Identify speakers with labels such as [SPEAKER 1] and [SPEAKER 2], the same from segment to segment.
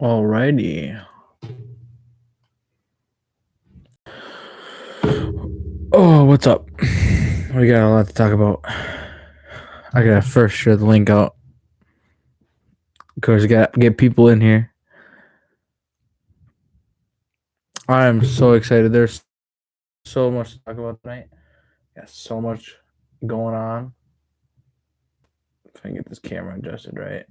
[SPEAKER 1] Alrighty. Oh, what's up? We got a lot to talk about. I gotta first share the link out. Of course, got get people in here. I am so excited. There's so much to talk about tonight. Got so much going on. If I can get this camera adjusted right.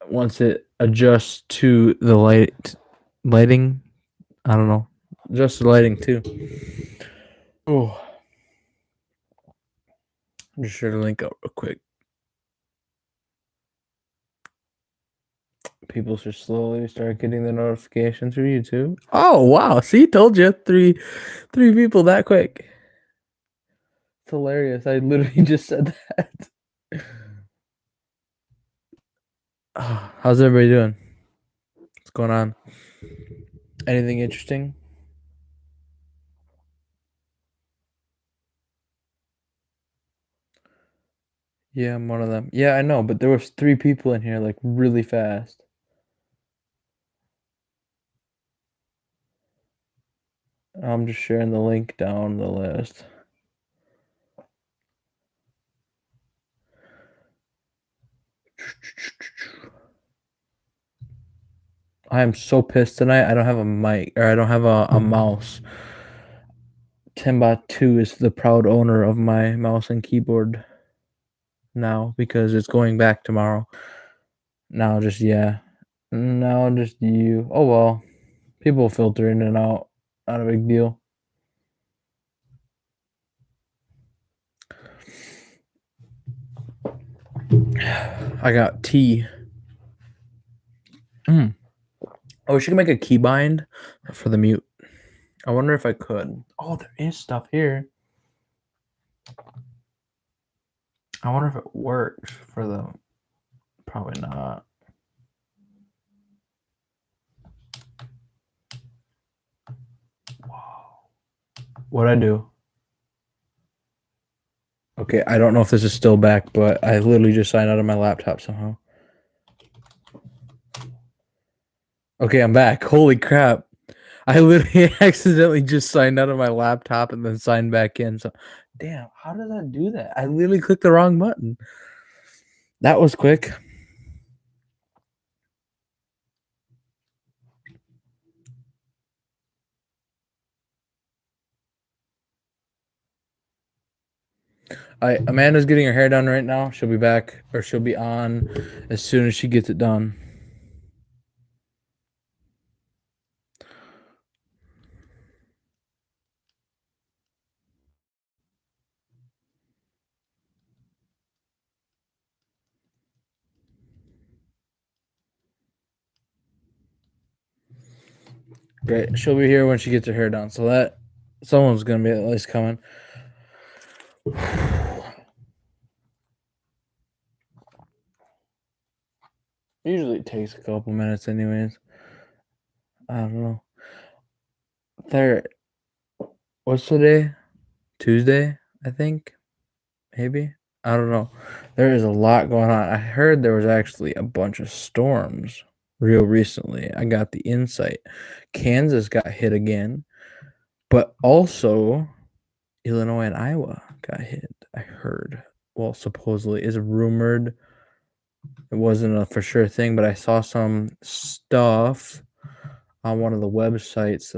[SPEAKER 1] Once it adjusts to the lighting, I don't know. Adjust the lighting too. Oh, just share the link out real quick. People should slowly start getting the notification through YouTube. Oh wow! See, told you three people that quick. It's hilarious. I literally just said that. How's everybody doing? What's going on? Anything interesting? Yeah, I'm one of them. Yeah, I know, but there was 3 people in here like really fast. I'm just sharing the link down the list. I am so pissed tonight. I don't have a mic, or I don't have a mouse. Timbot2 is the proud owner of my mouse and keyboard now because it's going back tomorrow. Now just you. Oh well. People filter in and out. Not a big deal. I got tea. Oh, we should make a keybind for the mute. I wonder if I could. Oh, there is stuff here. I wonder if it works for the. Probably not. Wow. What'd I do? Okay, I don't know if this is still back, but I literally just signed out of my laptop somehow. Okay, I'm back. Holy crap. I literally accidentally just signed out of my laptop and then signed back in. So, damn, how did that do that? I literally clicked the wrong button. That was quick. Amanda's getting her hair done right now. She'll be back, or she'll be on as soon as she gets it done. Great. She'll be here when she gets her hair done. So that someone's gonna be at least coming. Usually it takes a couple minutes anyways. I don't know. What's today? Tuesday, I think. Maybe. I don't know. There is a lot going on. I heard there was actually a bunch of storms real recently. I got the insight. Kansas got hit again, but also Illinois and Iowa got hit. I heard. Well, supposedly is rumored. It wasn't a for sure thing, but I saw some stuff on one of the websites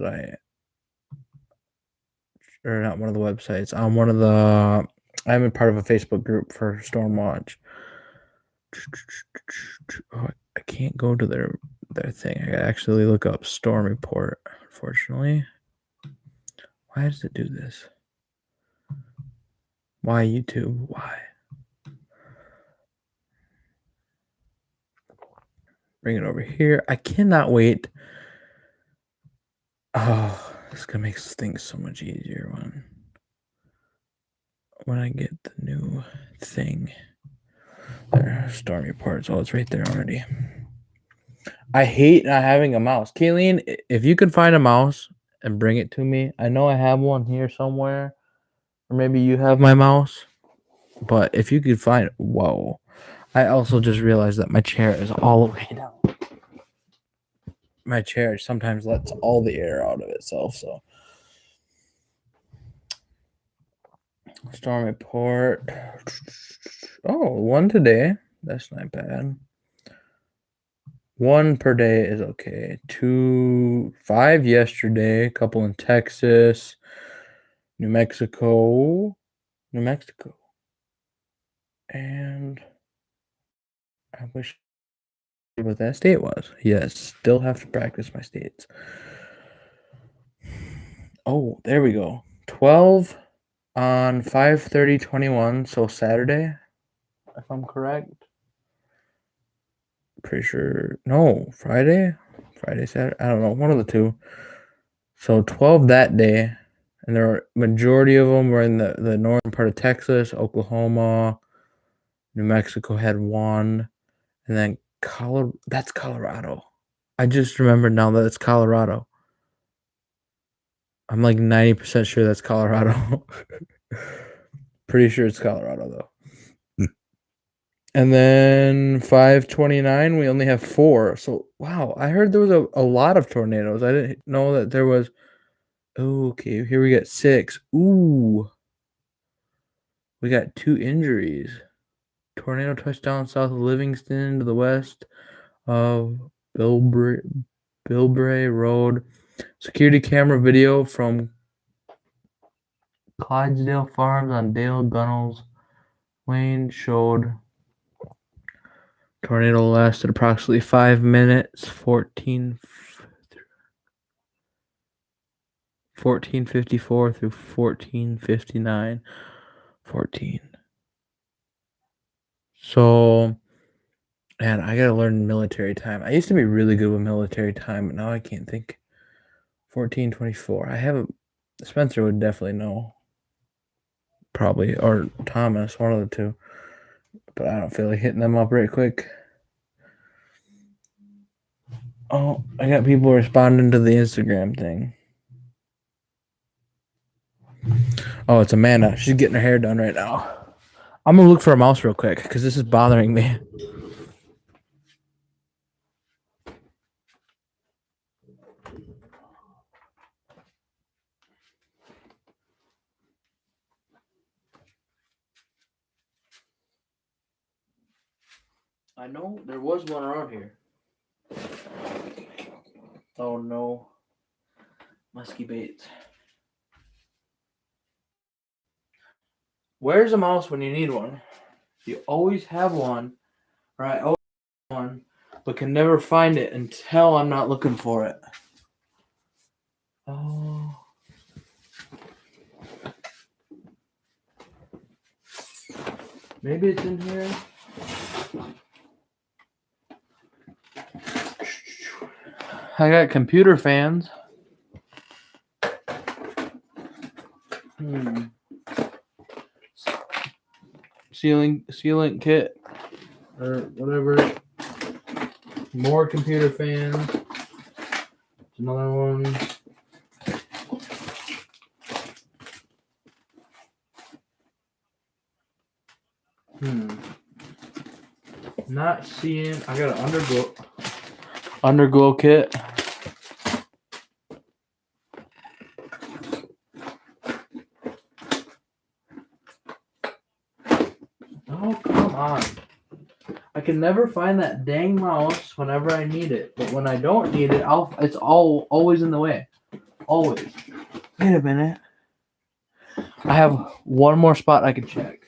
[SPEAKER 1] or not one of the websites, on one of the. I'm a part of a Facebook group for Storm Watch. Oh, I can't go to their thing. I gotta actually look up Storm Report, unfortunately. Why does it do this? Why YouTube? Why? Bring it over here. I cannot wait. Oh, this is gonna make things so much easier when I get the new thing. There, Storm Reports. Oh, it's right there already. I hate not having a mouse. Kayleen, if you could find a mouse and bring it to me. I know I have one here somewhere. Or maybe you have my mouse. But if you could find, whoa, I also just realized that my chair is all the way down. My chair sometimes lets all the air out of itself, so. Storm report. Oh, one today. That's not bad. 1 per day is okay. 5 yesterday. A couple in Texas, New Mexico, and I wish what that state was. Yes, still have to practice my states. Oh, there we go. 12 on 5/30/21, so Saturday, if I'm correct. Pretty sure. No, Friday, Saturday. I don't know. One of the two. So 12 that day, and there were majority of them were in the northern part of Texas, Oklahoma, New Mexico had one, and then that's Colorado. I just remembered now that it's Colorado. I'm like 90% sure that's Colorado. Pretty sure it's Colorado though. And then 5/29, we only have 4. So wow, I heard there was a lot of tornadoes. I didn't know that there was. Okay, here we got 6. Ooh. We got 2 injuries. Tornado touchdown south of Livingston to the west of Bilbray Road. Security camera video from Clydesdale Farms on Dale Gunnels Lane showed tornado lasted approximately 5 minutes, 14:54 through 14:59. 14. So, man, I gotta learn military time. I used to be really good with military time, but now I can't think. 14:24. I haven't. Spencer would definitely know. Probably, or Thomas, one of the two. But I don't feel like hitting them up right quick. Oh, I got people responding to the Instagram thing. Oh, it's Amanda. She's getting her hair done right now. I'm gonna look for a mouse real quick because this is bothering me. I know there was one around here. Oh no. Musky baits. Where's a mouse when you need one? You always have one, or I always have one, but can never find it until I'm not looking for it. Oh. Maybe it's in here. I got computer fans. Sealant kit or whatever. More computer fans. Another one. Not seeing. I got an underglow kit. Oh, come on. I can never find that dang mouse whenever I need it. But when I don't need it, it's always in the way. Always. Wait a minute. I have one more spot I can check.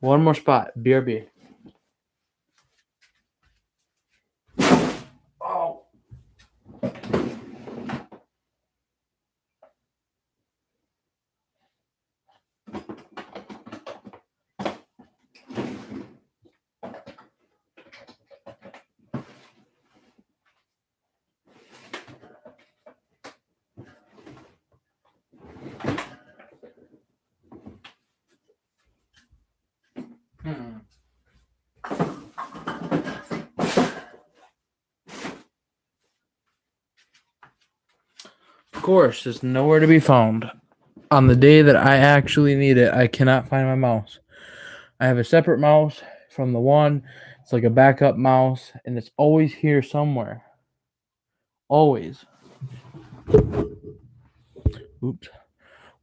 [SPEAKER 1] One more spot. BRB. Oh. Of course, it's nowhere to be found. on the day that I actually need it, I cannot find my mouse. I have a separate mouse from the one. It's like a backup mouse, and it's always here somewhere. Always. Oops.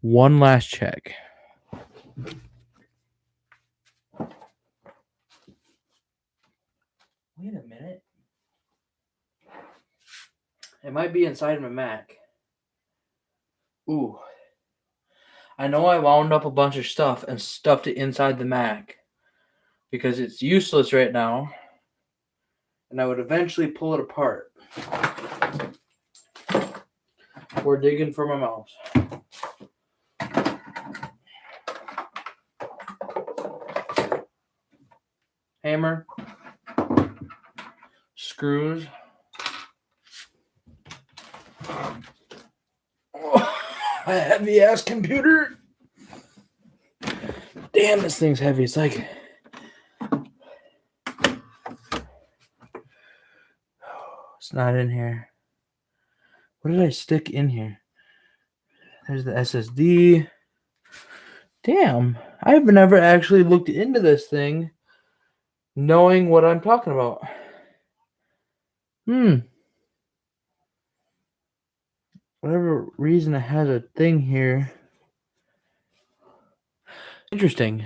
[SPEAKER 1] One last check. Wait a minute. It might be inside my Mac. Ooh. I know I wound up a bunch of stuff and stuffed it inside the Mac because it's useless right now. And I would eventually pull it apart. We're digging for my mouse. Hammer. Screws. Oh, a heavy ass computer. Damn, this thing's heavy. It's like it's not in here. What did I stick in here? There's the SSD. Damn, I've never actually looked into this thing knowing what I'm talking about. Whatever reason it has a thing here. Interesting.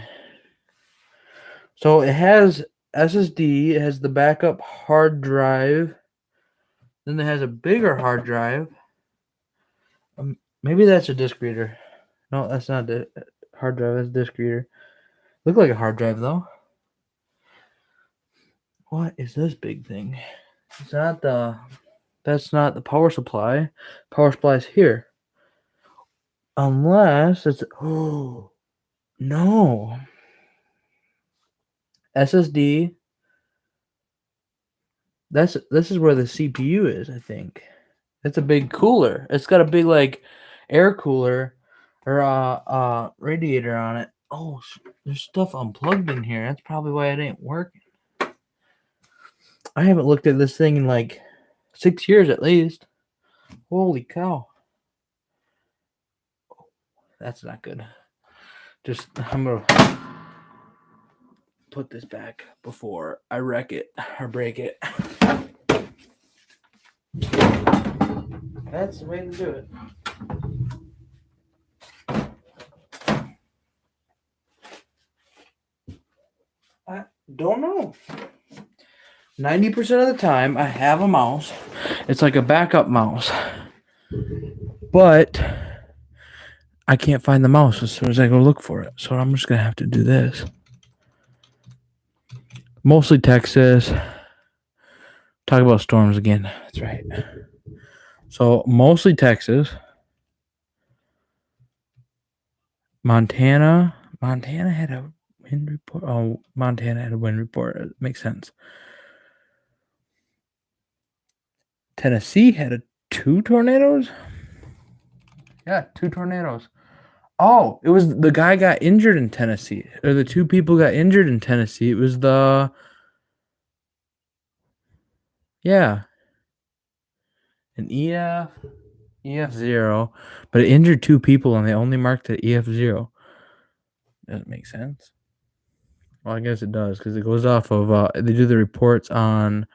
[SPEAKER 1] So it has SSD, it has the backup hard drive. Then it has a bigger hard drive. Maybe that's a disk reader. No, that's not the hard drive. That's a disk reader. Look like a hard drive though. What is this big thing? It's not the. That's not the power supply. Power supply is here. Unless it's. Oh no. SSD. This is where the CPU is, I think. It's a big cooler. It's got a big like air cooler or radiator on it. Oh, there's stuff unplugged in here. That's probably why it ain't working. I haven't looked at this thing in like 6 years at least. Holy cow. That's not good. I'm going to put this back before I wreck it or break it. That's the way to do it. I don't know. 90% of the time, I have a mouse. It's like a backup mouse. But I can't find the mouse as soon as I go look for it. So I'm just going to have to do this. Mostly Texas. Talk about storms again. That's right. So mostly Texas. Montana had a wind report. Oh, Montana had a wind report. It makes sense. Tennessee had 2 tornadoes? Yeah, 2 tornadoes. Oh, it was the guy got injured in Tennessee. Or the 2 people got injured in Tennessee. It was the... Yeah. An EF0. But it injured 2 people and they only marked it EF0. Doesn't make sense. Well, I guess it does because it goes off of... they do the reports on...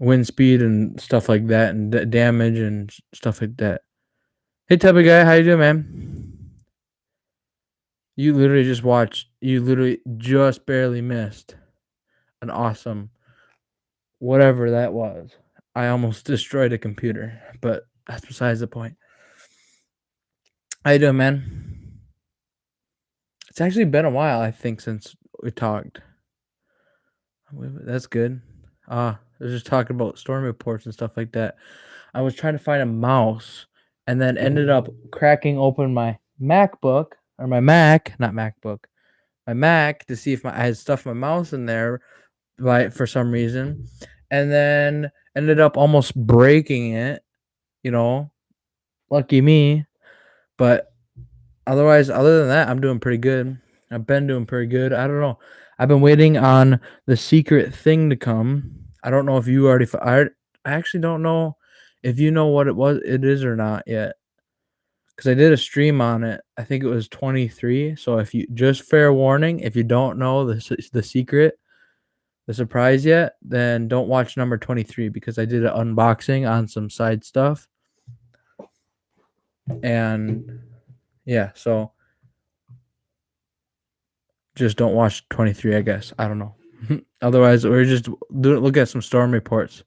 [SPEAKER 1] wind speed and stuff like that and damage and stuff like that. Hey, Tubby guy, how you doing, man? You literally just barely missed an awesome whatever that was. I almost destroyed a computer, but that's besides the point. How you doing, man? It's actually been a while, I think, since we talked. That's good. I was just talking about storm reports and stuff like that. I was trying to find a mouse and then ended up cracking open my MacBook or my Mac, not MacBook, my Mac to see if I had stuffed my mouse in there for some reason, and then ended up almost breaking it. Lucky me. But other than that, I'm doing pretty good. I've been doing pretty good. I don't know. I've been waiting on the secret thing to come. I don't know if you already. I actually don't know if you know what it is or not yet. because I did a stream on it. I think it was 23. So if you just fair warning, if you don't know the secret, the surprise yet, then don't watch number 23 because I did an unboxing on some side stuff. And yeah, so just don't watch 23, I guess. I don't know. Otherwise, we're just look at some storm reports.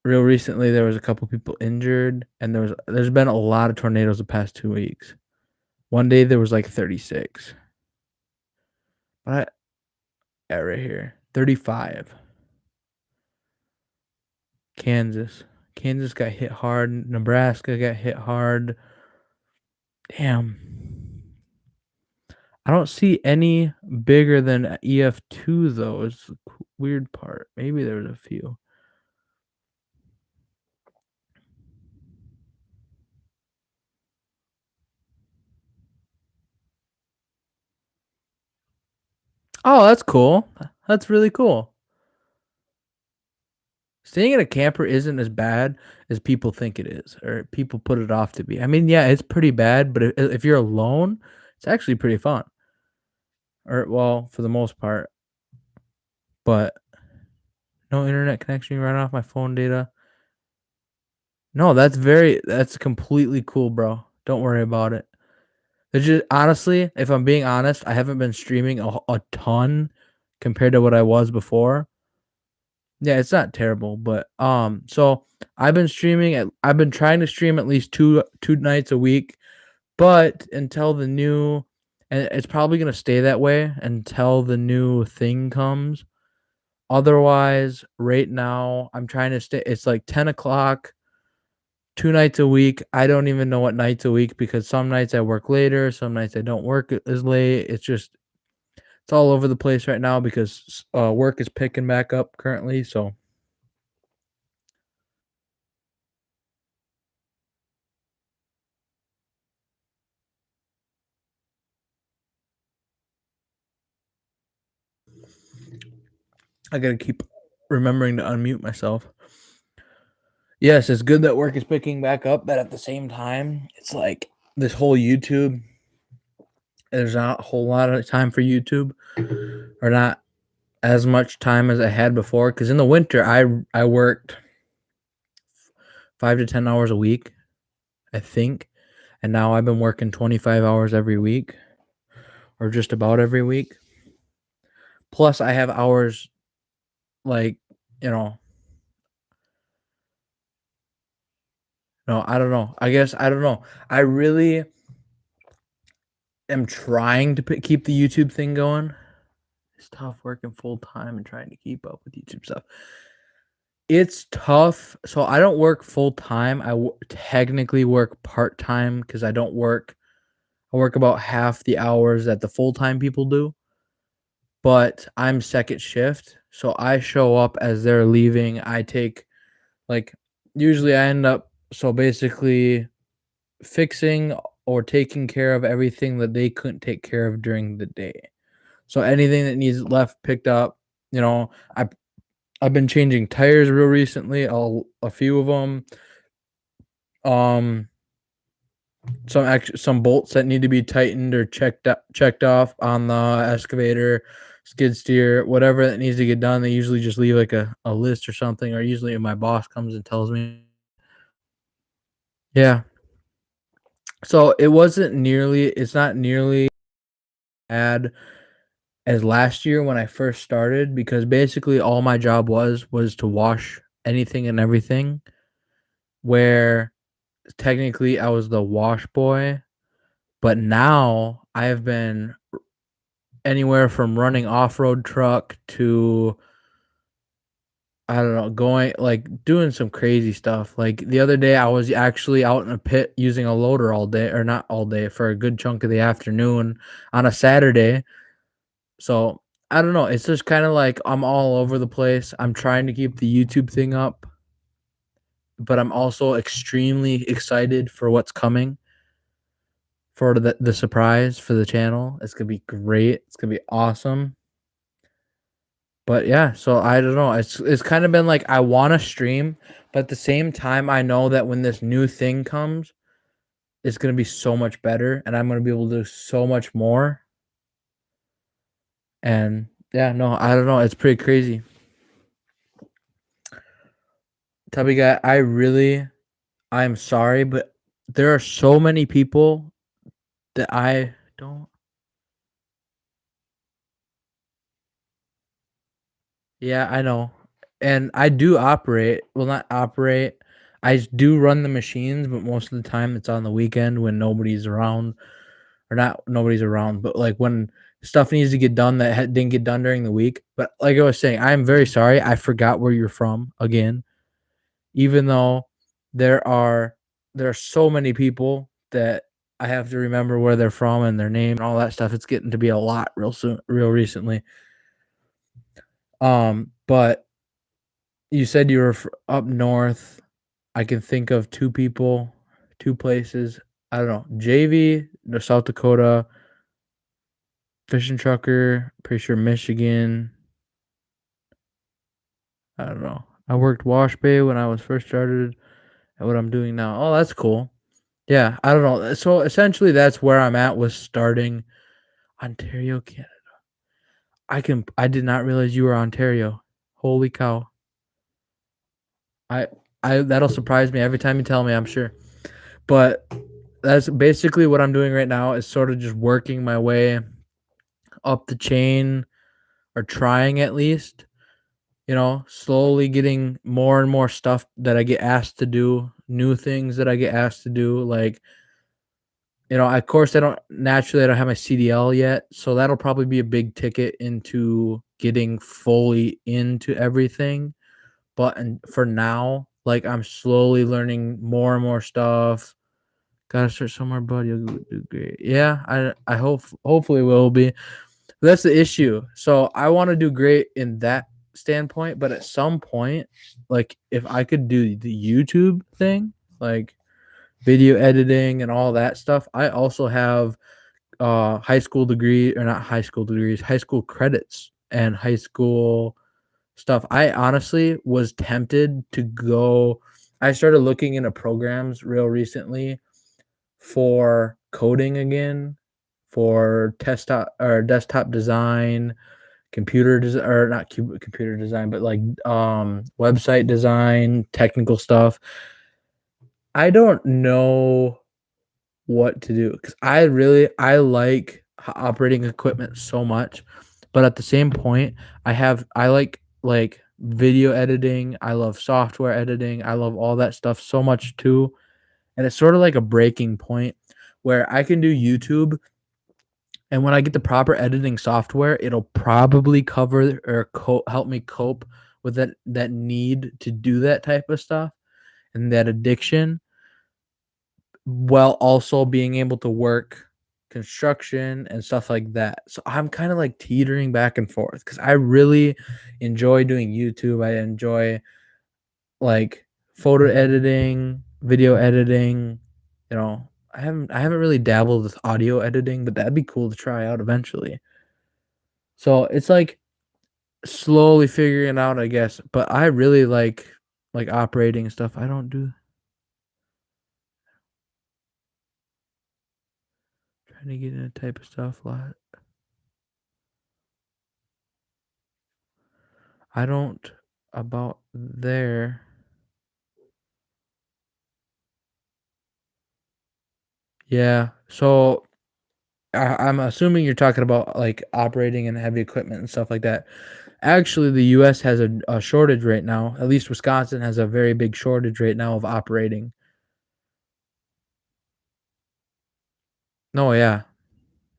[SPEAKER 1] Real recently, there was a couple people injured, and there's been a lot of tornadoes the past 2 weeks. One day there was like 36. But yeah, right here, 35. Kansas got hit hard. Nebraska got hit hard. Damn. I don't see any bigger than EF2 though. Is the weird part. Maybe there's a few. Oh, that's cool. That's really cool. Staying in a camper isn't as bad as people think it is, or people put it off to be. I mean, yeah, it's pretty bad, but if you're alone, it's actually pretty fun. Or well, for the most part. But no internet connection, run off my phone data. No, that's completely cool, bro. Don't worry about it. It's just honestly, if I'm being honest, I haven't been streaming a ton compared to what I was before. Yeah, it's not terrible, but so I've been trying to stream at least two nights a week, but until the new, and it's probably gonna stay that way until the new thing comes. Otherwise, right now I'm trying to stay. It's like 10 o'clock, 2 nights a week. I don't even know what nights a week because some nights I work later, some nights I don't work as late. It's all over the place right now because work is picking back up currently. So I gotta keep remembering to unmute myself. Yes, it's good that work is picking back up, but at the same time, it's like this whole YouTube. There's not a whole lot of time for YouTube, or not as much time as I had before. Because in the winter, I worked 5 to 10 hours a week, I think, and now I've been working 25 hours every week, or just about every week. Plus, I have hours like you know. No, I don't know. I guess I don't know. I really am trying to keep the YouTube thing going. It's tough working full time and trying to keep up with YouTube stuff. It's tough. So I don't work full time. Technically work part time because I don't work. I work about half the hours that the full time people do. But I'm second shift, so I show up as they're leaving. I take like usually I end up so basically fixing or taking care of everything that they couldn't take care of during the day. So anything that needs left picked up, you know, I've been changing tires real recently, a few of them. Um, some bolts that need to be tightened or checked off on the excavator, skid steer, whatever that needs to get done. They usually just leave like a list or something, or usually my boss comes and tells me. Yeah. So it's not nearly bad as last year when I first started because basically all my job was to wash anything and everything, where technically I was the wash boy, but now I have been anywhere from running off-road truck to I don't know, going like doing some crazy stuff. Like the other day I was actually out in a pit using a loader all day, or not all day, for a good chunk of the afternoon on a Saturday. So I don't know. It's just kind of like I'm all over the place. I'm trying to keep the YouTube thing up, but I'm also extremely excited for what's coming, for the surprise for the channel. It's gonna be great. It's gonna be awesome. But yeah, so I don't know. It's kind of been like I want to stream, but at the same time, I know that when this new thing comes, it's gonna be so much better, and I'm gonna be able to do so much more. And yeah, no, I don't know. It's pretty crazy. Tubby guy, I'm sorry, but there are so many people that I don't. Yeah, I know. And I do operate, well, not operate. Do run the machines, but most of the time it's on the weekend when nobody's around, or not nobody's around, but like when stuff needs to get done that didn't get done during the week. But like I was saying, I'm very sorry. I forgot where you're from again, even though there are there are so many people that I have to remember where they're from and their name and all that stuff. It's getting to be a lot real soon, real recently. But you said you were up north. I can think of 2 people, 2 places. I don't know, JV, no, South Dakota, fishing trucker, pretty sure Michigan. I don't know. I worked wash bay when I was first started at what I'm doing now. Oh, that's cool. Yeah, I don't know. So essentially that's where I'm at with starting Ontario, Canada. I did not realize you were Ontario. Holy cow. I that'll surprise me every time you tell me, I'm sure. But that's basically what I'm doing right now is sort of just working my way up the chain, or trying at least, slowly getting more and more stuff that I get asked to do, new things that I get asked to do. Like, of course, I don't have my CDL yet. So that'll probably be a big ticket into getting fully into everything. But for now, like I'm slowly learning more and more stuff. Gotta start somewhere, buddy. You'll do great. Yeah, I hopefully will be. That's the issue. So I want to do great in that standpoint, but at some point, like if I could do the YouTube thing, like video editing and all that stuff, I also have high school degree, or not high school degrees, high school credits and high school stuff. I honestly was tempted to go. I started looking into programs real recently for coding again, for desktop design, computer design, or not computer design, but like website design, technical stuff. I don't know what to do because I like operating equipment so much, but at the same point, I like video editing. I love software editing. I love all that stuff so much too, and it's sort of like a breaking point where I can do YouTube, and when I get the proper editing software, it'll probably cover or help me cope with that need to do that type of stuff and that addiction, while also being able to work construction and stuff like that. So I'm kind of like teetering back and forth because I really enjoy doing YouTube. I enjoy like photo editing, video editing. I haven't really dabbled with audio editing, but that'd be cool to try out eventually. So it's like slowly figuring it out, I guess. But I really like operating and stuff. I don't do trying to get into type of stuff a lot. I don't about there. Yeah. So I'm assuming you're talking about like operating in heavy equipment and stuff like that. Actually, the U.S. has a shortage right now. At least Wisconsin has a very big shortage right now of operating. No, yeah,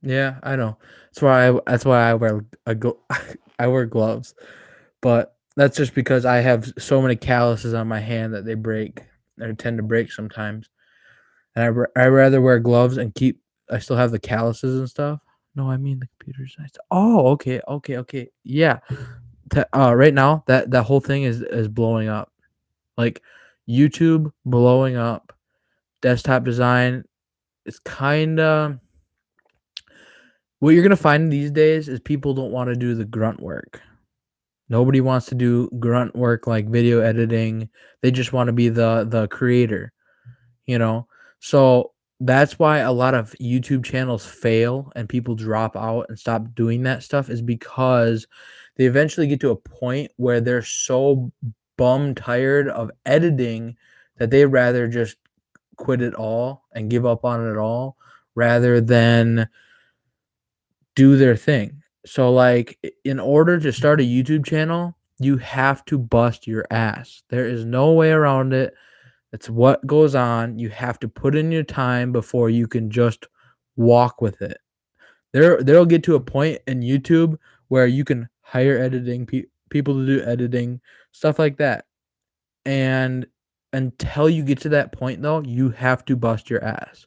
[SPEAKER 1] yeah, I know. That's why I wear I wear gloves. But that's just because I have so many calluses on my hand that they break or tend to break sometimes. And I rather wear gloves and keep. I still have the calluses and stuff. No, I mean the computer science. Oh, okay, okay, okay. Yeah. Right now that whole thing is blowing up. Like YouTube blowing up. Desktop design is kind of what you're gonna find these days is people don't want to do the grunt work. Nobody wants to do grunt work like video editing. They just want to be the creator, you know. So that's why a lot of YouTube channels fail and people drop out and stop doing that stuff, is because they eventually get to a point where they're so bum tired of editing that they'd rather just quit it all and give up on it all rather than do their thing. So, like, in order to start a YouTube channel, you have to bust your ass. There is no way around it. That's what goes on. You have to put in your time before you can just walk with it. There'll get to a point in YouTube where you can hire editing people to do editing, stuff like that. And until you get to that point, though, you have to bust your ass.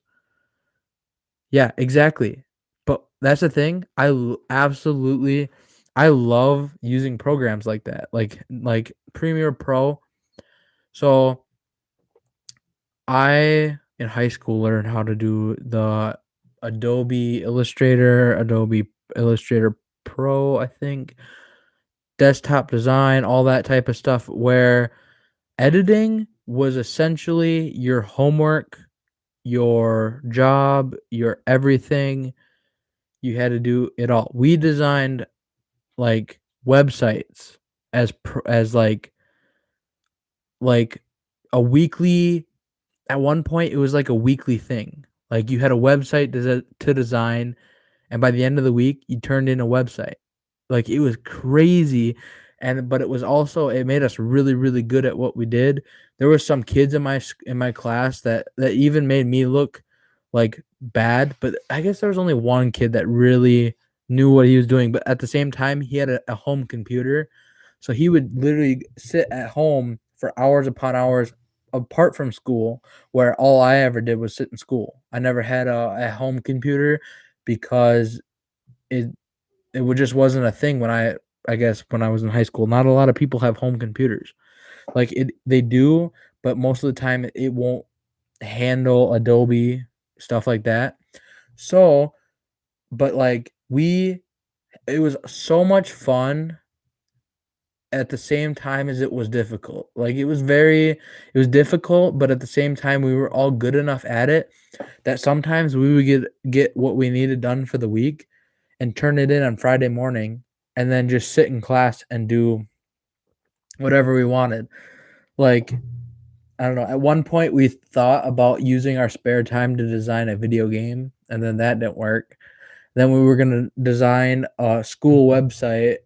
[SPEAKER 1] Yeah, exactly. But that's the thing. Absolutely, I love using programs like that, like Premiere Pro. So I in high school learned how to do the Adobe Illustrator, Adobe Illustrator Pro, I think, desktop design, all that type of stuff, where editing was essentially your homework, your job, your everything. You had to do it all. We designed like websites as like a weekly. At one point, it was like a weekly thing. Like, you had a website to design, and by the end of the week, you turned in a website. Like, it was crazy, but it was also, it made us really, really good at what we did. There were some kids in my class that even made me look like bad, but I guess there was only one kid that really knew what he was doing. But at the same time, he had a home computer, so he would literally sit at home for hours upon hours apart from school, where all I ever did was sit in school. I never had a home computer because it just wasn't a thing when I guess when I was in high school. Not a lot of people have home computers. Like, they do, but most of the time it won't handle Adobe, stuff like that. So, but like it was so much fun at the same time as it was difficult. Like, it was difficult, but at the same time we were all good enough at it that sometimes we would get what we needed done for the week and turn it in on Friday morning and then just sit in class and do whatever we wanted. Like, I don't know, at one point we thought about using our spare time to design a video game, and then that didn't work. Then we were going to design a school website.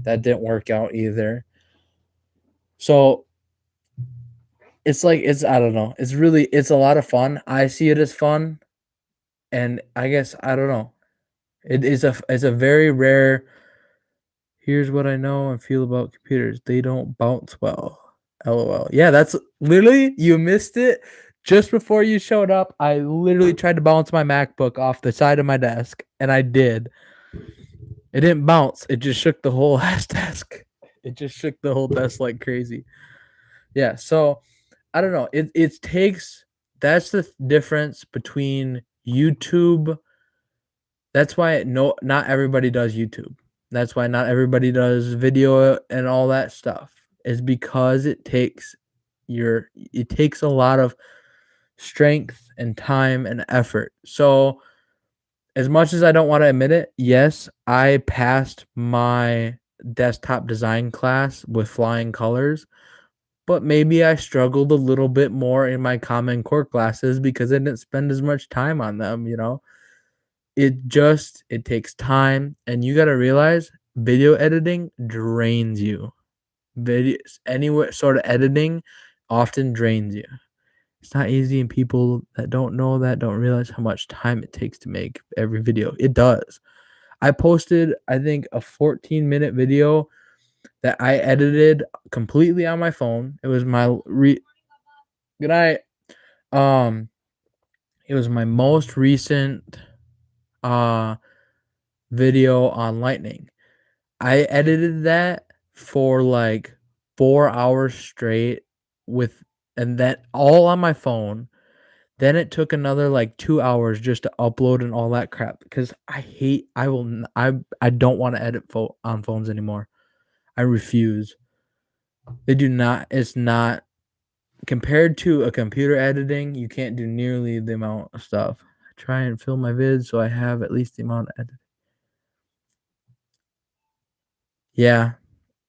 [SPEAKER 1] That didn't work out either. So I don't know. It's a lot of fun. I see it as fun, and I guess I don't know. It's a very rare. Here's what I know and feel about computers. They don't bounce well. LOL. Yeah, that's literally, you missed it just before you showed up. I literally tried to bounce my MacBook off the side of my desk, and I did. It didn't bounce. It just shook the whole ass desk. It just shook the whole desk like crazy. Yeah, so I don't know. It takes That's the difference between YouTube. That's why not everybody does YouTube. That's why not everybody does video and all that stuff. Is because it takes a lot of strength and time and effort. So, as much as I don't want to admit it, yes, I passed my desktop design class with flying colors, but maybe I struggled a little bit more in my Common Core classes because I didn't spend as much time on them, you know? It takes time, and you got to realize video editing drains you. Any sort of editing often drains you. It's not easy, and people that don't know that don't realize how much time it takes to make every video. It does. I posted, I think, a 14-minute video that I edited completely on my phone. It was my good night. Um, it was my most recent video on Lightning. I edited that for like 4 hours straight with and then all on my phone. Then it took another like 2 hours just to upload and all that crap because I don't want to edit on phones anymore. I refuse. They do not. It's not compared to a computer editing, you can't do nearly the amount of stuff. I try and film my vids so I have at least the amount of edit. Yeah.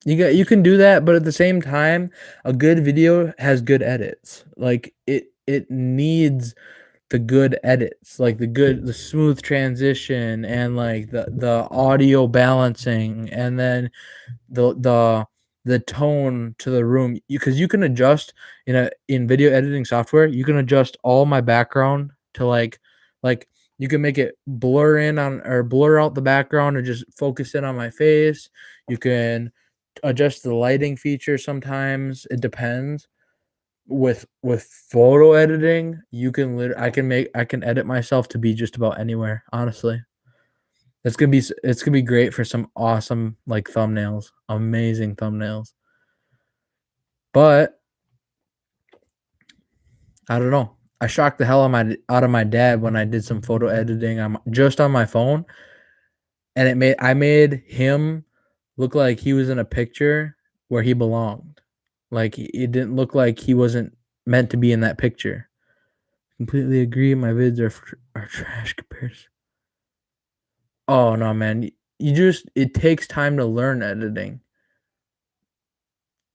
[SPEAKER 1] You can do that, but at the same time, a good video has good edits. Like it needs the good edits, like the smooth transition and like the audio balancing and then the tone to the room. Because you can adjust in video editing software, you can adjust all my background to like you can make it blur in on or blur out the background or just focus in on my face. You can adjust the lighting feature sometimes. It depends. With photo editing, you can I can edit myself to be just about anywhere, honestly. It's gonna be great for some awesome like thumbnails, amazing thumbnails. But I don't know. I shocked the hell out of my dad when I did some photo editing just on my phone, and I made him look like he was in a picture where he belonged. Like it didn't look like he wasn't meant to be in that picture. Completely agree. My vids are trash compared. Oh no, man! It takes time to learn editing.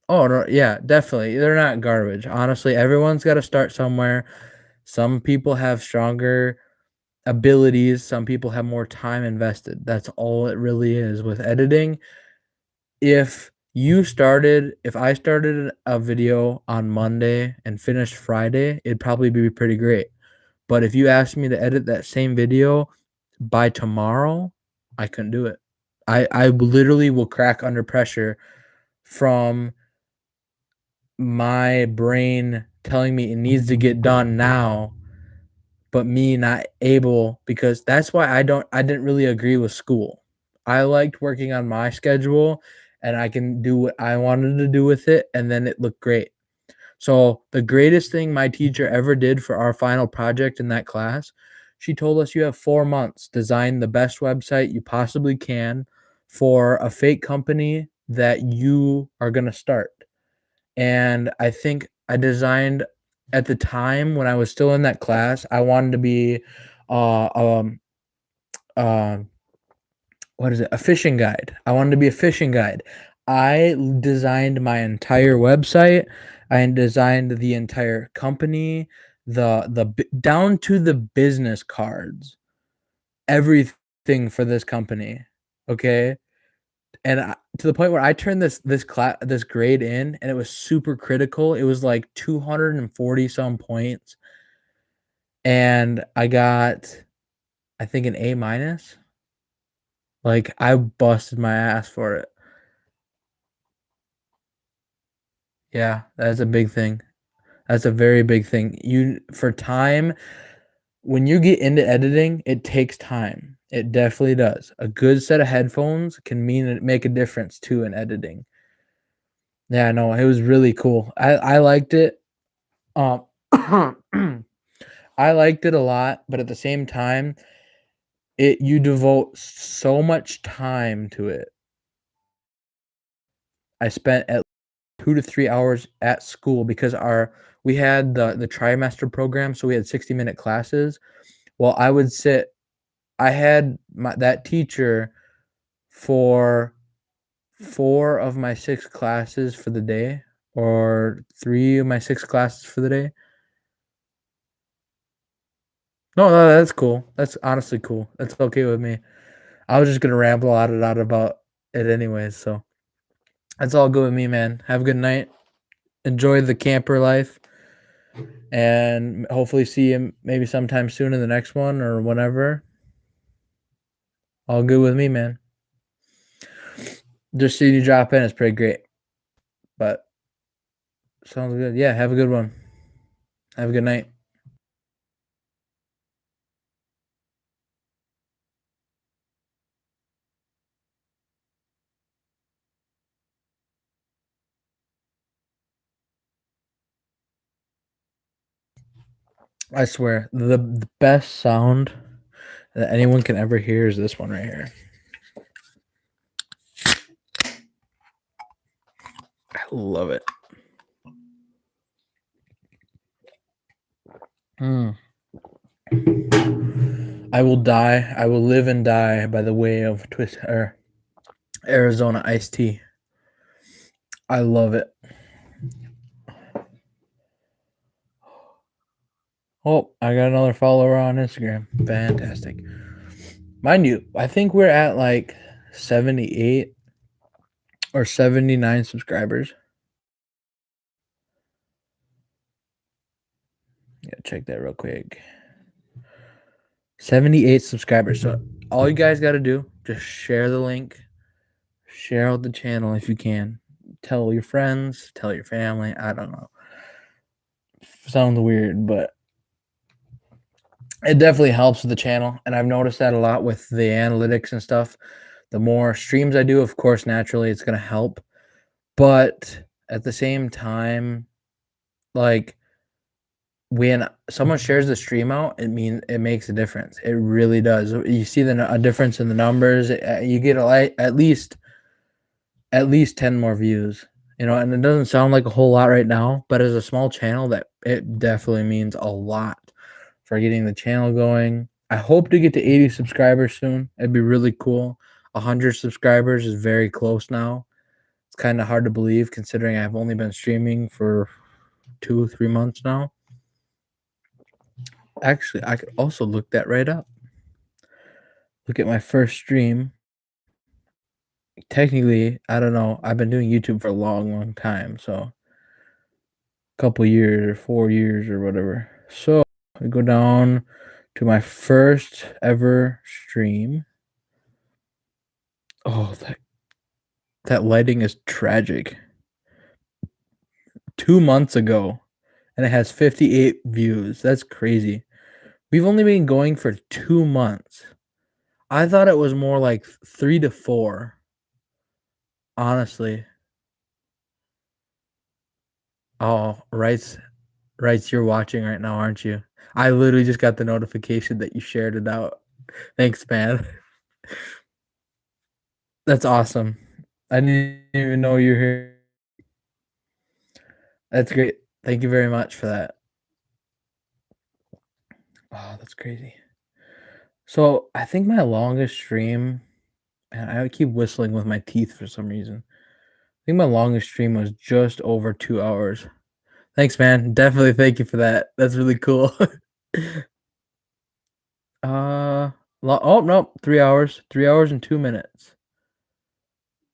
[SPEAKER 1] Oh no, yeah, definitely. They're not garbage. Honestly, everyone's got to start somewhere. Some people have stronger abilities. Some people have more time invested. That's all it really is with editing. If I started a video on Monday and finished Friday, it'd probably be pretty great. But if you asked me to edit that same video by tomorrow, I couldn't do it. I literally will crack under pressure from my brain telling me it needs to get done now, but me not able, because that's why I didn't really agree with school. I liked working on my schedule and I can do what I wanted to do with it, and then it looked great. So the greatest thing my teacher ever did for our final project in that class, she told us you have 4 months, design the best website you possibly can for a fake company that you are going to start. And I think I designed at the time when I was still in that class, I wanted to be uh um uh what is it? A fishing guide. I wanted to be a fishing guide. I designed my entire website. I designed the entire company, down to the business cards, everything for this company. Okay, and to the point where I turned this grade in, and it was super critical. It was like 240 some points, and I got, I think, an A minus. Like I busted my ass for it. Yeah, that's a big thing. That's a very big thing. For time, when you get into editing, it takes time. It definitely does. A good set of headphones can make a difference too in editing. Yeah, no, it was really cool. I liked it. Um, I liked it a lot, but at the same time, you devote so much time to it. I spent at 2 to 3 hours at school because we had the trimester program, so we had 60-minute classes. Well, I had that teacher for 4 of my 6 classes for the day, or 3 of my 6 classes for the day. No, that's cool. That's honestly cool. That's okay with me. I was just gonna ramble out about it anyways, so that's all good with me, man. Have a good night. Enjoy the camper life, and hopefully see you maybe sometime soon in the next one or whenever. All good with me, man. Just seeing you drop in is pretty great. But sounds good. Yeah, have a good one. Have a good night. I swear, the best sound that anyone can ever hear is this one right here. I love it. Mm. I will die. I will live and die by the way of Arizona iced tea. I love it. Oh, I got another follower on Instagram. Fantastic. Mind you, I think we're at like 78 or 79 subscribers. Yeah, check that real quick. 78 subscribers. So all you guys got to do, just share the link, share out the channel if you can. Tell your friends, tell your family. I don't know. Sounds weird, but it definitely helps with the channel. And I've noticed that a lot with the analytics and stuff. The more streams I do, of course, naturally it's going to help. But at the same time, like when someone shares the stream out, it makes a difference. It really does. You see a difference in the numbers. You get at least 10 more views, and it doesn't sound like a whole lot right now, but as a small channel, that it definitely means a lot for getting the channel going. I hope to get to 80 subscribers soon. It'd be really cool. 100 subscribers is very close now. It's kind of hard to believe considering I've only been streaming for 2-3 months now. Actually, I could also look that right up. Look at my first stream. Technically, I don't know. I've been doing YouTube for a long, long time. So a couple years or 4 years or whatever. So I go down to my first ever stream. Oh, that lighting is tragic. 2 months ago, and it has 58 views. That's crazy. We've only been going for 2 months. I thought it was more like 3 to 4. Honestly. Oh, Rights, you're watching right now, aren't you? I literally just got the notification that you shared it out. Thanks, man. That's awesome. I didn't even know you're here. That's great. Thank you very much for that. Oh, that's crazy. So I think my longest stream, and I keep whistling with my teeth for some reason. I think my longest stream was just over 2 hours. Thanks, man. Definitely thank you for that. That's really cool. Oh, no, 3 hours. 3 hours and 2 minutes.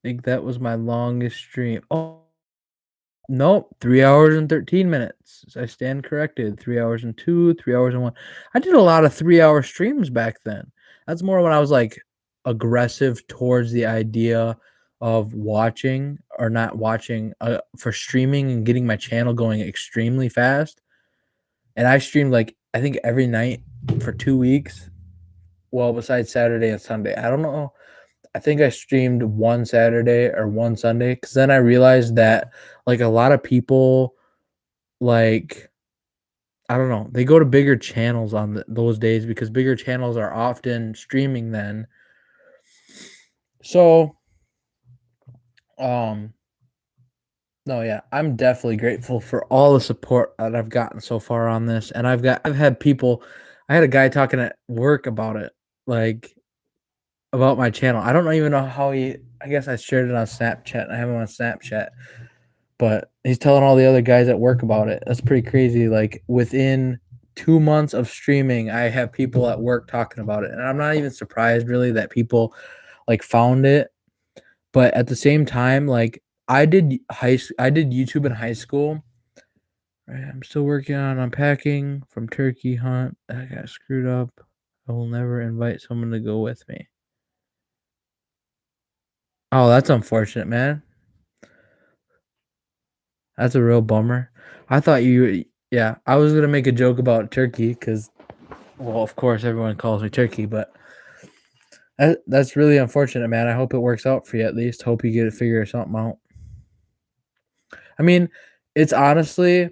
[SPEAKER 1] I think that was my longest stream. Oh, nope, 3 hours and 13 minutes. I stand corrected. 3 hours and 2, 3 hours and 1. I did a lot of 3-hour streams back then. That's more when I was, like, aggressive towards the idea of watching or not watching, for streaming and getting my channel going extremely fast. And I streamed, like, I think every night for 2 weeks. Well, besides Saturday and Sunday. I don't know. I think I streamed one Saturday or one Sunday because then I realized that, like, a lot of people, like, I don't know, they go to bigger channels on those days because bigger channels are often streaming then. So, um, no, yeah, I'm definitely grateful for all the support that I've gotten so far on this, and I've had people. I had a guy talking at work about it, like, about my channel. I don't even know how I guess I shared it on Snapchat. I have him on Snapchat, but he's telling all the other guys at work about it. That's pretty crazy. Like within 2 months of streaming, I have people at work talking about it, and I'm not even surprised really that people like found it. But at the same time, like I did YouTube in high school. Right, I'm still working on unpacking from turkey hunt. I got screwed up. I will never invite someone to go with me. Oh, that's unfortunate, man. That's a real bummer. I thought yeah, I was gonna make a joke about turkey because, well, of course, everyone calls me turkey, but that's really unfortunate, man. I hope it works out for you at least. Hope you get to figure something out. I mean, it's honestly,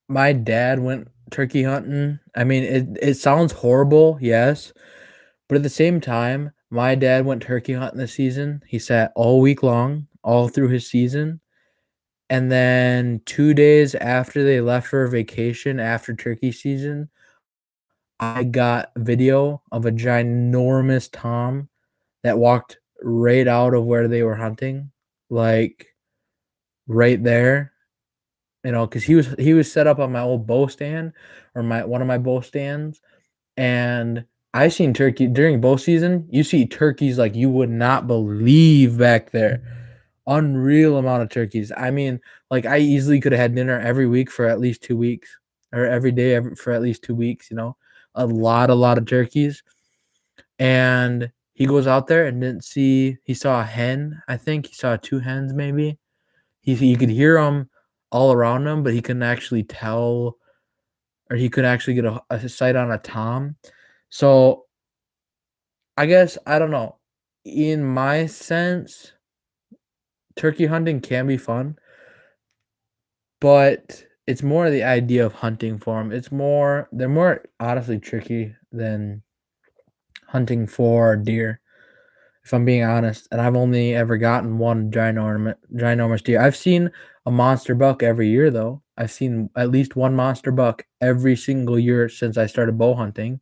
[SPEAKER 1] my dad went turkey hunting. I mean, it sounds horrible, yes, but at the same time, my dad went turkey hunting this season. He sat all week long, all through his season, And then 2 days after they left for vacation after turkey season, I got video of a ginormous tom that walked right out of where they were hunting, like, right there, because he was set up on my old bow stand or my one of my bow stands, and I seen turkey during bow season, you see turkeys like you would not believe back there. Unreal amount of turkeys. I mean, like, I easily coulda had dinner every week for at least 2 weeks, or every day for at least 2 weeks, you know? A lot of turkeys, and he goes out there and he saw a hen, I think, he saw 2 hens maybe. You could hear them all around him, but he couldn't actually tell, or he could actually get a sight on a tom. So, I guess, I don't know. In my sense, turkey hunting can be fun, but it's more the idea of hunting for them. They're more honestly tricky than hunting for deer, if I'm being honest. And I've only ever gotten one ginormous deer. I've seen a monster buck every year, though. I've seen at least one monster buck every single year since I started bow hunting.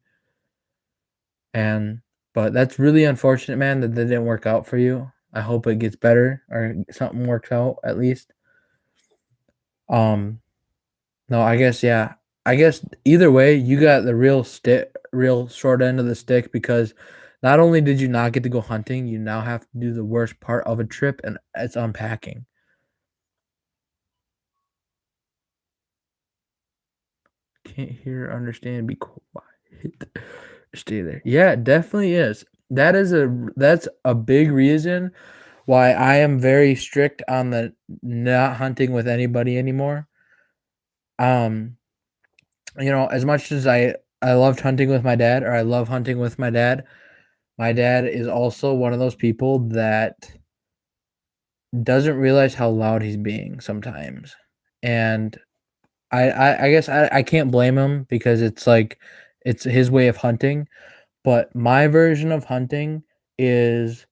[SPEAKER 1] And but that's really unfortunate, man, that didn't work out for you. I hope it gets better or something works out at least. Um, no, I guess, yeah. I guess either way, you got the real short end of the stick, because not only did you not get to go hunting, you now have to do the worst part of a trip, and it's unpacking. Can't hear, understand, be quiet. Stay there. Yeah, it definitely is. That's a big reason why I am very strict on the not hunting with anybody anymore. Um, as much as I loved hunting with my dad, or I love hunting with my dad is also one of those people that doesn't realize how loud he's being sometimes. And I guess I can't blame him, because it's like it's his way of hunting. But my version of hunting is,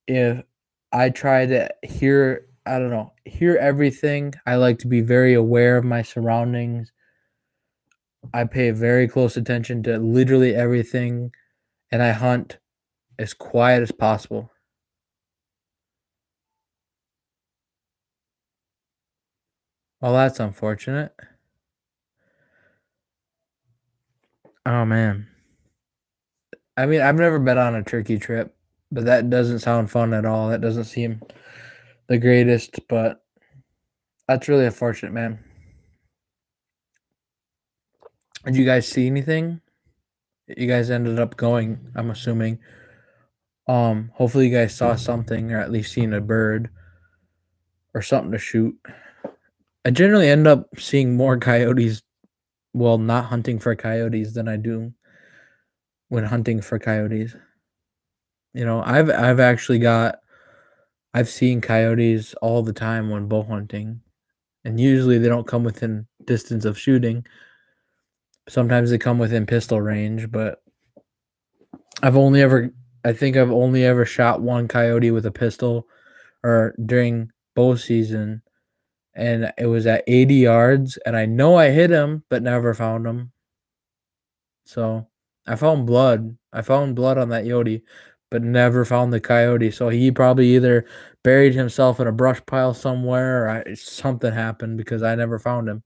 [SPEAKER 1] if I try to hear, I don't know, hear everything. I like to be very aware of my surroundings. I pay very close attention to literally everything, and I hunt as quiet as possible. Well, that's unfortunate. Oh man. I mean, I've never been on a turkey trip, but that doesn't sound fun at all. That doesn't seem the greatest, but that's really unfortunate, man. Did you guys see anything? You guys ended up going, I'm assuming. Hopefully you guys saw something, or at least seen a bird or something to shoot. I generally end up seeing more coyotes, well, not hunting for coyotes, than I do when hunting for coyotes. I've seen coyotes all the time when bow hunting, and usually they don't come within distance of shooting. Sometimes they come within pistol range, but I've only ever I think I've only ever shot one coyote with a pistol, or during bow season, and it was at 80 yards, and I know I hit him, but never found him. So, I found blood. I found blood on that Yodi, but never found the coyote. So he probably either buried himself in a brush pile somewhere, or something happened, because I never found him.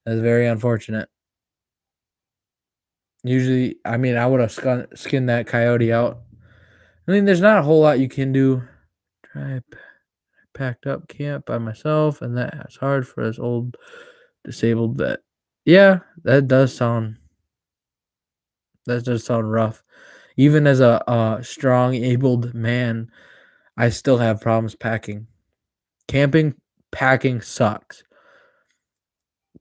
[SPEAKER 1] That's very unfortunate. Usually, I mean, I would have skinned that coyote out. I mean, there's not a whole lot you can do. I packed up camp by myself, and that's hard for this old disabled vet. Yeah, that does sound rough. Even as a strong, abled man, I still have problems packing. Camping, packing sucks.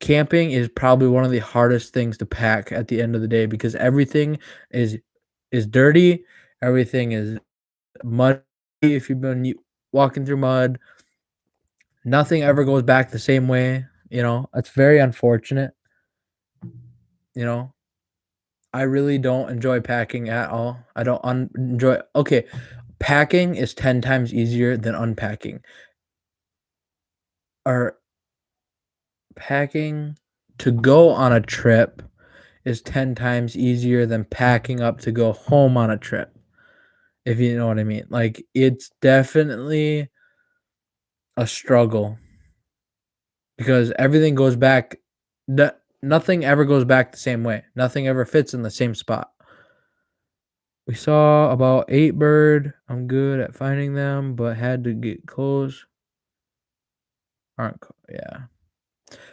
[SPEAKER 1] Camping is probably one of the hardest things to pack at the end of the day, because everything is is dirty, everything is muddy if you've been walking through mud. Nothing ever goes back the same way, It's very unfortunate, you know? I really don't enjoy packing at all. I don't enjoy. Okay, packing is 10 times easier than unpacking. are packing to go on a trip is 10 times easier than packing up to go home on a trip, if you know what I mean. Like, it's definitely a struggle because everything goes back. Nothing ever goes back the same way. Nothing ever fits in the same spot. We saw about 8 bird. I'm good at finding them, but had to get close. Yeah.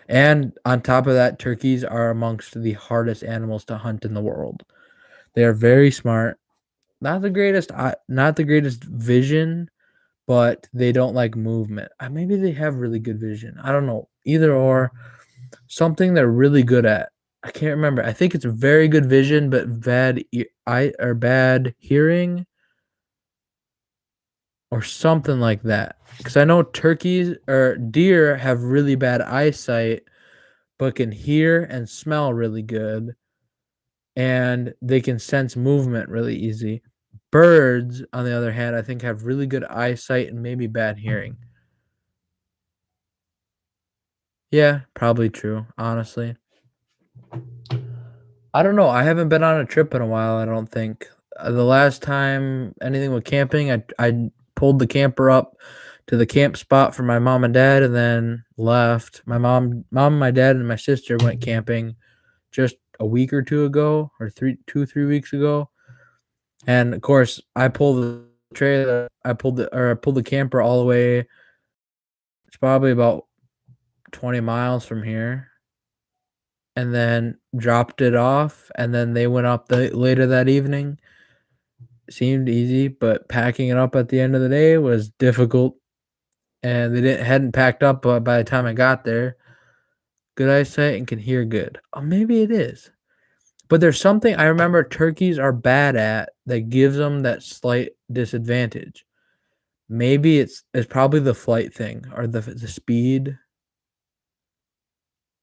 [SPEAKER 1] And on top of that, turkeys are amongst the hardest animals to hunt in the world. They are very smart. Not the greatest vision, but they don't like movement. Maybe they have really good vision. I don't know. Either or, something they're really good at. I can't remember. I think it's very good vision, but bad hearing or something like that. Because I know turkeys or deer have really bad eyesight, but can hear and smell really good, and they can sense movement really easy. Birds, on the other hand, I think have really good eyesight and maybe bad hearing. Yeah, probably true, honestly. I don't know. I haven't been on a trip in a while, I don't think. The last time anything with camping, I pulled the camper up to the camp spot for my mom and dad and then left. My dad, and my sister went camping just a week or two ago, or 3 weeks ago. And of course, I pulled the trailer. I pulled the camper all the way. It's probably about 20 miles from here, and then dropped it off. And then they went up later that evening. Seemed easy, but packing it up at the end of the day was difficult. And they hadn't packed up by the time I got there. Good eyesight and can hear good. Oh, maybe it is. But there's something I remember turkeys are bad at that gives them that slight disadvantage. Maybe it's probably the flight thing or the speed.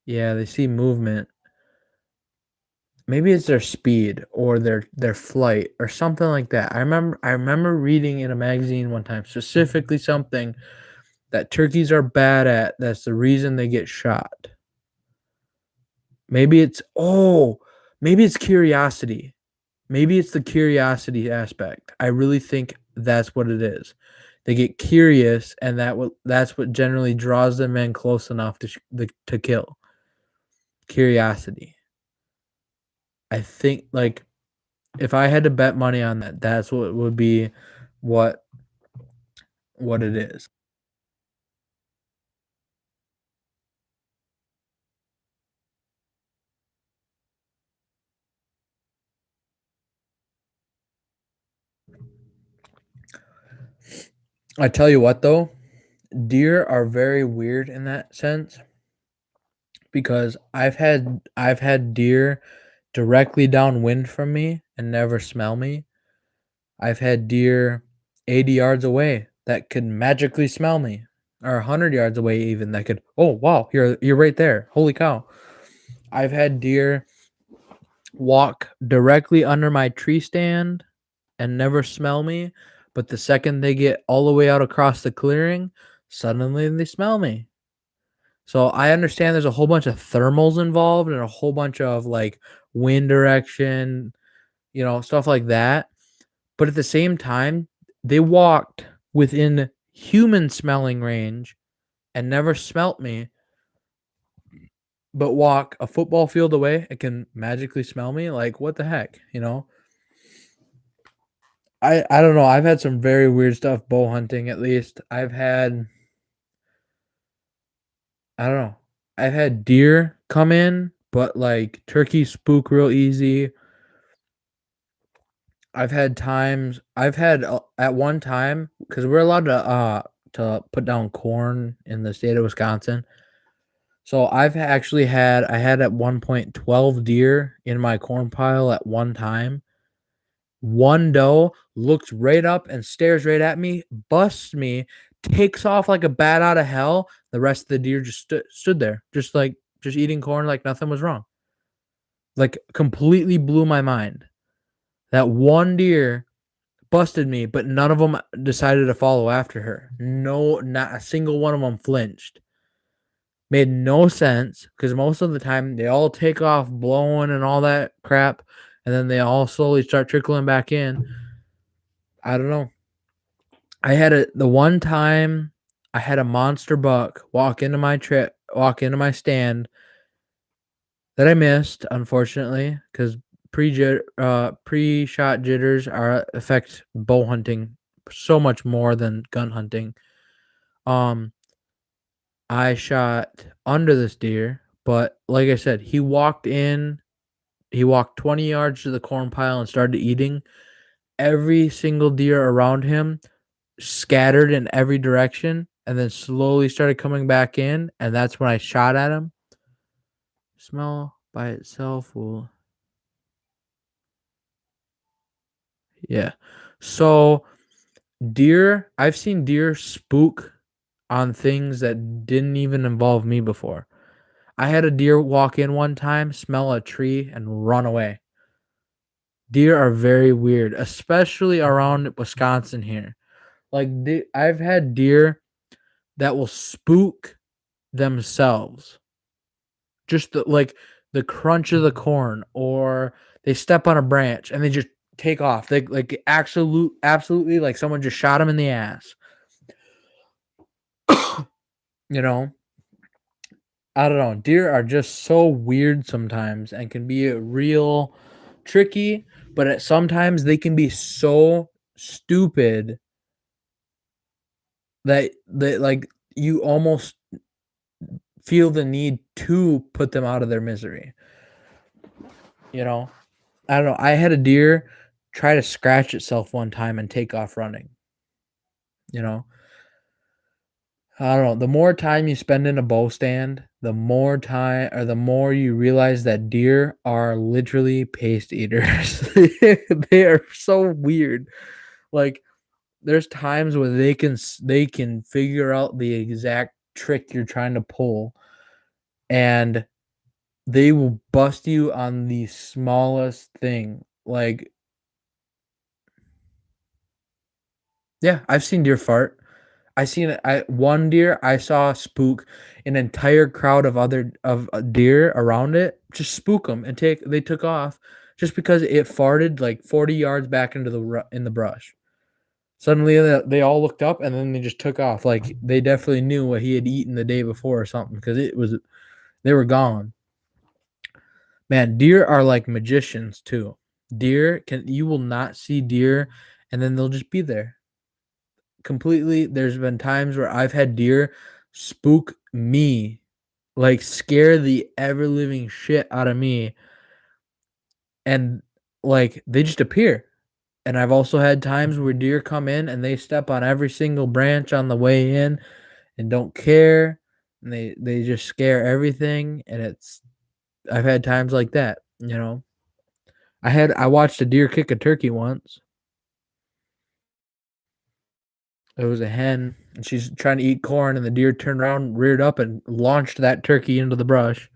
[SPEAKER 1] Yeah, they see movement. Maybe it's their speed or their flight or something like that. I remember reading in a magazine one time specifically something that turkeys are bad at. That's the reason they get shot. Maybe maybe it's curiosity. Maybe it's the curiosity aspect. I really think that's what it is. They get curious, and that's what generally draws them in close enough to kill. Curiosity. I think, like, if I had to bet money on that, that's what would be what what it is. I tell you what though, deer are very weird in that sense because I've had deer directly downwind from me and never smell me. I've had deer 80 yards away that could magically smell me, or 100 yards away even that could, "Oh, wow, you're right there. Holy cow." I've had deer walk directly under my tree stand and never smell me, but the second they get all the way out across the clearing, suddenly they smell me. So I understand there's a whole bunch of thermals involved and a whole bunch of like wind direction, stuff like that. But at the same time, they walked within human smelling range and never smelt me, but walk a football field away and can magically smell me. Like, what the heck? I don't know. I've had some very weird stuff bow hunting, at least. I don't know. I've had deer come in, but like turkeys spook real easy. I've had at one time, because we're allowed to put down corn in the state of Wisconsin. So I had at one point 12 deer in my corn pile at one time. One doe looks right up and stares right at me, busts me, takes off like a bat out of hell. The rest of the deer just stood there, just eating corn like nothing was wrong. Like, completely blew my mind. That one deer busted me, but none of them decided to follow after her. No, not a single one of them flinched. Made no sense because most of the time they all take off blowing and all that crap, and then they all slowly start trickling back in. I don't know. The one time I had a monster buck walk into my stand that I missed, unfortunately, because pre-shot jitters affect bow hunting so much more than gun hunting. I shot under this deer, but like I said, he walked 20 yards to the corn pile and started eating. Every single deer around him scattered in every direction and then slowly started coming back in, and that's when I shot at him. Smell by itself will. Yeah. So I've seen deer spook on things that didn't even involve me before. I had a deer walk in one time, smell a tree, and run away. Deer are very weird, especially around Wisconsin here. Like I've had deer that will spook themselves. Just the crunch of the corn, or they step on a branch and they just take off. They like absolutely like someone just shot them in the ass. You know, I don't know. Deer are just so weird sometimes and can be real tricky, but sometimes they can be so stupid that like you almost feel the need to put them out of their misery. You know, I don't know. I had a deer try to scratch itself one time and take off running. You know, I don't know. The more time you spend in a bow stand, the more you realize that deer are literally paste eaters. They are so weird. Like there's times where they can figure out the exact trick you're trying to pull, and they will bust you on the smallest thing. Like, yeah, I've seen deer fart. One deer I saw spook an entire crowd of deer around it, just spook them and they took off just because it farted like 40 yards back into in the brush. Suddenly they all looked up and then they just took off. Like they definitely knew what he had eaten the day before or something, because they were gone. Man, deer are like magicians too. You will not see deer and then they'll just be there. Completely. There's been times where I've had deer spook me, like scare the ever living shit out of me, and like they just appear. And I've also had times where deer come in and they step on every single branch on the way in and don't care, and they just scare everything. And I've had times like that. I watched a deer kick a turkey once. It was a hen, and she's trying to eat corn, and the deer turned around, reared up, and launched that turkey into the brush.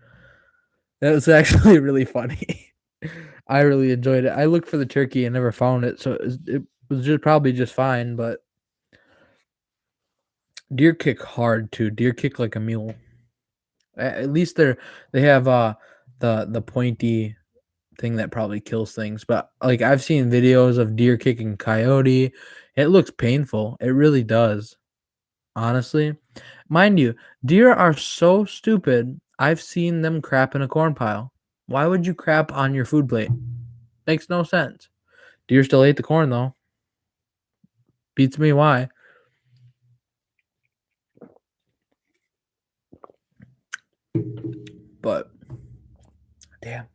[SPEAKER 1] That was actually really funny. I really enjoyed it. I looked for the turkey and never found it, so it was probably just fine. But deer kick hard too. Deer kick like a mule. At least they have the pointy thing that probably kills things. But like I've seen videos of deer kicking coyote. It looks painful. It really does. Honestly. Mind you, deer are so stupid. I've seen them crap in a corn pile. Why would you crap on your food plate? Makes no sense. Deer still ate the corn though. Beats me why. But damn,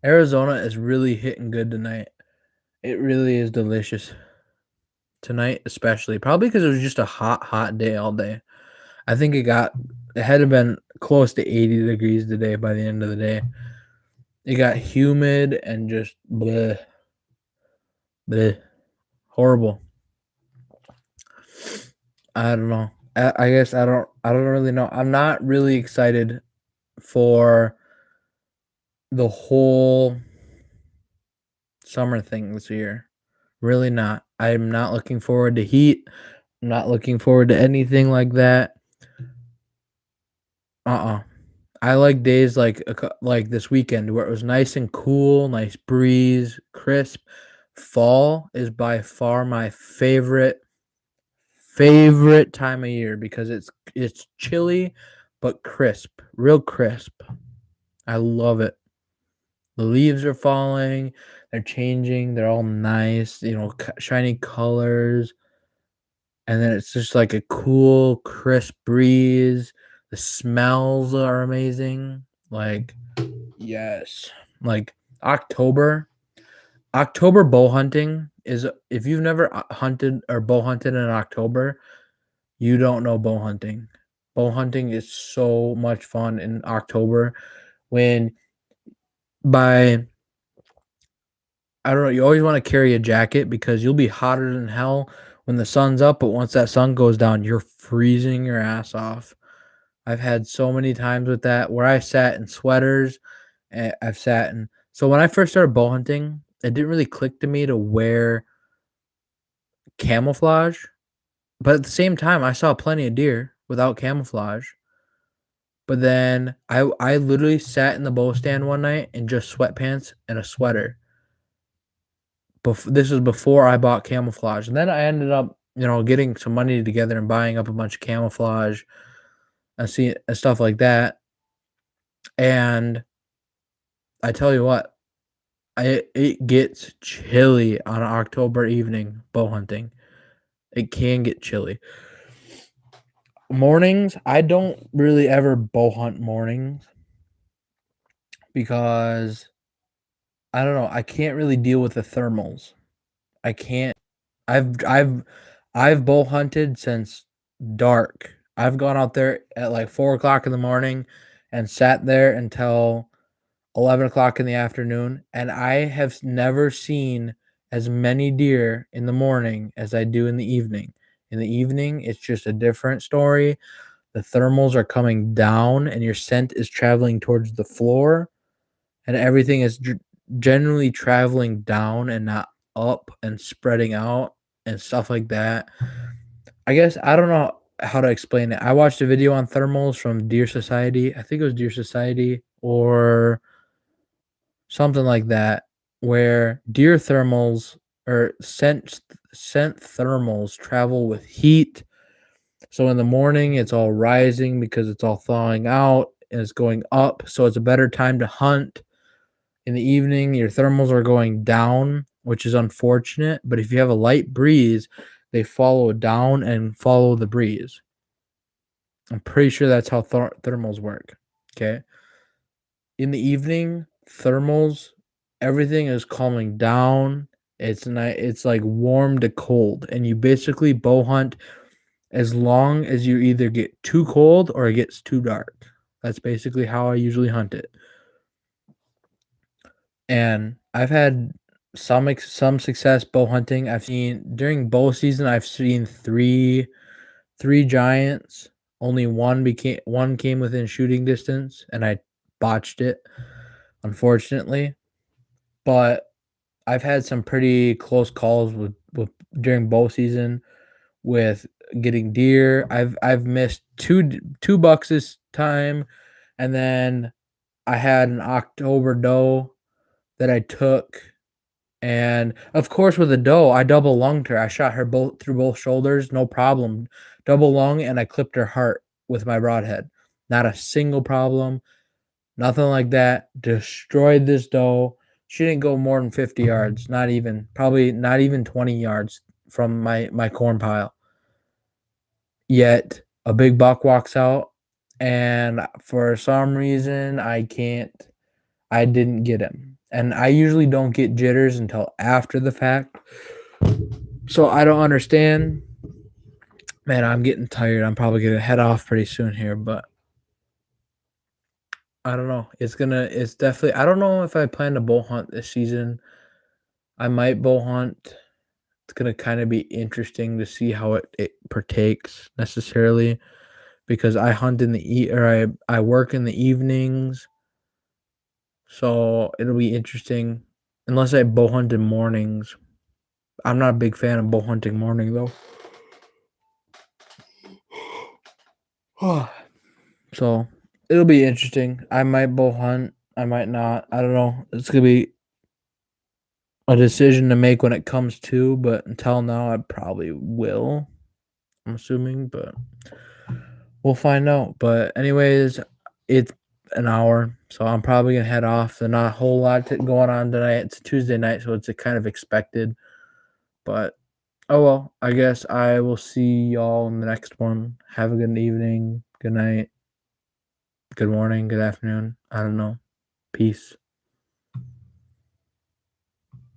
[SPEAKER 1] Arizona is really hitting good tonight. It really is delicious tonight, especially probably because it was just a hot day all day. I think it had to been close to 80 degrees today by the end of the day. It got humid and just bleh, bleh, horrible. I don't know. I guess I don't really know. I'm not really excited for the whole summer thing this year. Really not. I'm not looking forward to heat. I'm not looking forward to anything like that. Uh-uh. I like days like this weekend where it was nice and cool, nice breeze, crisp. Fall is by far my favorite time of year because it's chilly but crisp, real crisp. I love it. The leaves are falling, they're changing, they're all nice, shiny colors, and then it's just like a cool, crisp breeze. The smells are amazing. Like, yes. Like October bow hunting is if you've never hunted or bow hunted in October, you don't know bow hunting. Bow hunting is so much fun in October when by I don't know, you always want to carry a jacket because you'll be hotter than hell when the sun's up, but once that sun goes down, you're freezing your ass off. I've had so many times with that where I sat in sweaters and I've sat in so when I first started bow hunting, it didn't really click to me to wear camouflage, but at the same time, I saw plenty of deer without camouflage. But then I literally sat in the bow stand one night in just sweatpants and a sweater. This was before I bought camouflage, and then I ended up, getting some money together and buying up a bunch of camouflage and stuff like that. And I tell you what, it gets chilly on an October evening bow hunting. It can get chilly. Mornings, I don't really ever bow hunt mornings because I don't know, I can't really deal with the thermals. I can't I've I've I've bow hunted since dark. I've gone out there at like 4 o'clock in the morning and sat there until 11 o'clock in the afternoon, and I have never seen as many deer in the morning as I do in the evening. In the evening, it's just a different story. The thermals are coming down, and your scent is traveling towards the floor, and everything is generally traveling down and not up and spreading out and stuff like that. I guess I don't know how to explain it. I watched a video on thermals from Deer Society. I think it was Deer Society or something like that, where deer thermals or scent thermals travel with heat. So in the morning, it's all rising because it's all thawing out and it's going up. So it's a better time to hunt. In the evening, your thermals are going down, which is unfortunate. But if you have a light breeze, they follow down and follow the breeze. I'm pretty sure that's how thermals work. Okay. In the evening, thermals, everything is calming down. It's like warm to cold, and you basically bow hunt as long as you either get too cold or it gets too dark. That's basically how I usually hunt it. And I've had some success bow hunting. I've seen during bow season, I've seen three giants. Only one came within shooting distance, and I botched it, unfortunately. But I've had some pretty close calls with during bow season with getting deer. I've missed two bucks this time, and then I had an October doe that I took, and of course with the doe, I double lunged her. I shot her both through both shoulders, no problem. Double lung, and I clipped her heart with my broadhead. Not a single problem. Nothing like that. Destroyed this doe. She didn't go more than 50 yards. Probably not even 20 yards from my corn pile. Yet a big buck walks out, and for some reason I didn't get him. And I usually don't get jitters until after the fact. So I don't understand. Man, I'm getting tired. I'm probably gonna head off pretty soon here, but I don't know. It's definitely I don't know if I plan to bow hunt this season. I might bow hunt. It's gonna kind of be interesting to see how it partakes necessarily because I hunt in the or I work in the evenings, so it'll be interesting. Unless I bow hunt in mornings, I'm not a big fan of bow hunting morning though. So It'll be interesting. I might bow hunt. I might not. I don't know. It's gonna be a decision to make when it comes to, but until now, I probably will. I'm assuming, but we'll find out. But anyways, it's an hour, so I'm probably gonna head off. There's not a whole lot going on tonight. It's a Tuesday night, so it's a kind of expected. But oh well, I guess I will see y'all in the next one. Have a good evening, good night, good morning, good afternoon. I don't know. Peace.